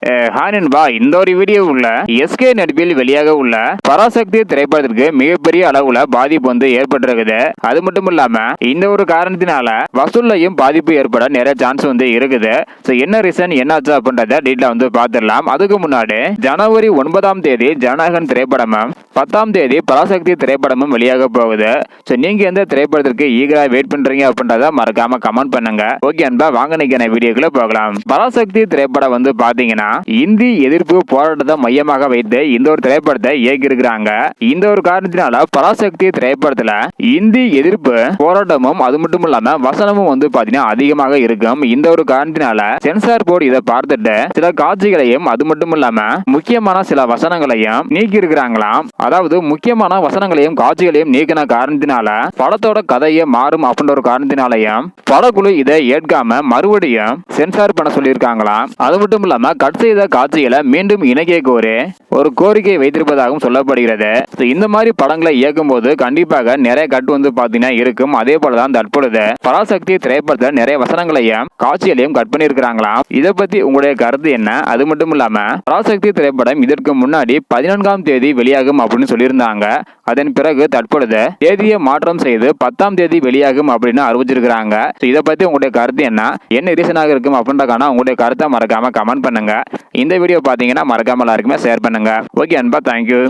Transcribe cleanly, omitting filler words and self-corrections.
Hi நண்பா, இந்த ஒரு வீடியோ உள்ள எஸ்கே நடிப்பில் வெளியாக உள்ள பராசக்தி திரைப்படத்திற்கு மிகப்பெரிய அளவுல பாதிப்பு ஏற்பட்டிருக்குது. அது மட்டும் இல்லாம இந்த ஒரு காரணத்தினால வசூல்லையும் பாதிப்பு ஏற்பட நிறைய சான்ஸ் இருக்குது. என்ன ரீசன் என்னாச்சு அப்படின்றத டீட்டெயிலா பார்த்துடலாம். அதுக்கு முன்னாடி ஜனவரி 9ஆம் தேதி ஜனநாயகன் திரைப்படமும் 10ஆம் தேதி பராசக்தி திரைப்படமும் வெளியாக போகுது. நீங்க எந்த திரைப்படத்திற்கு ஈகரா வெயிட் பண்றீங்க அப்படின்றத மறக்காம கமெண்ட் பண்ணுங்க. ஓகே அன்பா, வாங்க இன்னைக்கு வீடியோக்குள்ள போகலாம். பராசக்தி திரைப்படம் பாத்தீங்கன்னா இந்தி எதிர்ப்பு போராட்டத்தை மையமாக வைத்து இந்த ஒரு திரைப்படத்தை இயக்கி இருக்கிறாங்க. இந்த ஒரு காரணத்தினால பராசக்தி திரைப்படத்துல இந்தி எதிர்ப்பு போராட்டமும் அது மட்டும் இல்லாம வசனமும் பாத்தீங்கன்னா அதிகமாக இருக்கும். இந்த ஒரு காரணத்தினால சென்சார் போர்டு இதை பார்த்துட்டு சில காட்சிகளையும் அது மட்டும் இல்லாம முக்கியமான சில வசனங்களையும் நீக்கி இருக்கிறாங்களாம். அதாவது முக்கியமான வசனங்களையும் காட்சிகளையும் நீக்கின காரணத்தினால படத்தோட கதையை மாறும் அப்படின்ற ஒரு காரணத்தினாலையும் படக்குழு இதை ஏற்காம மறுபடியும் சென்சார் பண்ண சொல்லியிருக்காங்களாம். அது மட்டும் இல்லாம கட் செய்த காட்சிகளை மீண்டும் இணைக்க கோரி ஒரு கோரிக்கை வைத்திருப்பதாகவும் சொல்லப்படுகிறது. இந்த மாதிரி படங்களை இயக்கும் போது கண்டிப்பாக நிறைய கட் பாத்தீங்கன்னா இருக்கும். அதே போலதான் தற்பொழுது பராசக்தி திரைப்படத்தில் நிறைய வசனங்களையும் காட்சிகளையும் கட் பண்ணியிருக்கிறாங்களாம். இதை பத்தி உங்களுடைய கருத்து என்ன? அது மட்டும் இல்லாம பராசக்தி திரைப்படம் இதற்கு முன்னாடி 14ஆம் தேதி வெளியாகும் அப்படின்னு சொல்லியிருந்தாங்க. அதன் பிறகு தற்பொழுது தேதியை மாற்றம் செய்து 10ஆம் தேதி வெளியாகும் அப்படின்னு அறிவிச்சிருக்கிறாங்க. இதை பத்தி உங்களுடைய கருத்து என்ன ரீசனாக இருக்கும் அப்படின்றக்கான உங்களுடைய கருத்தை மறக்காம கமெண்ட் பண்ணுங்க. இந்த வீடியோ பாத்தீங்கன்னா மறக்காம எல்லாருக்குமே ஷேர் பண்ணுங்க. ஓகே அன்பா, தேங்க்யூ.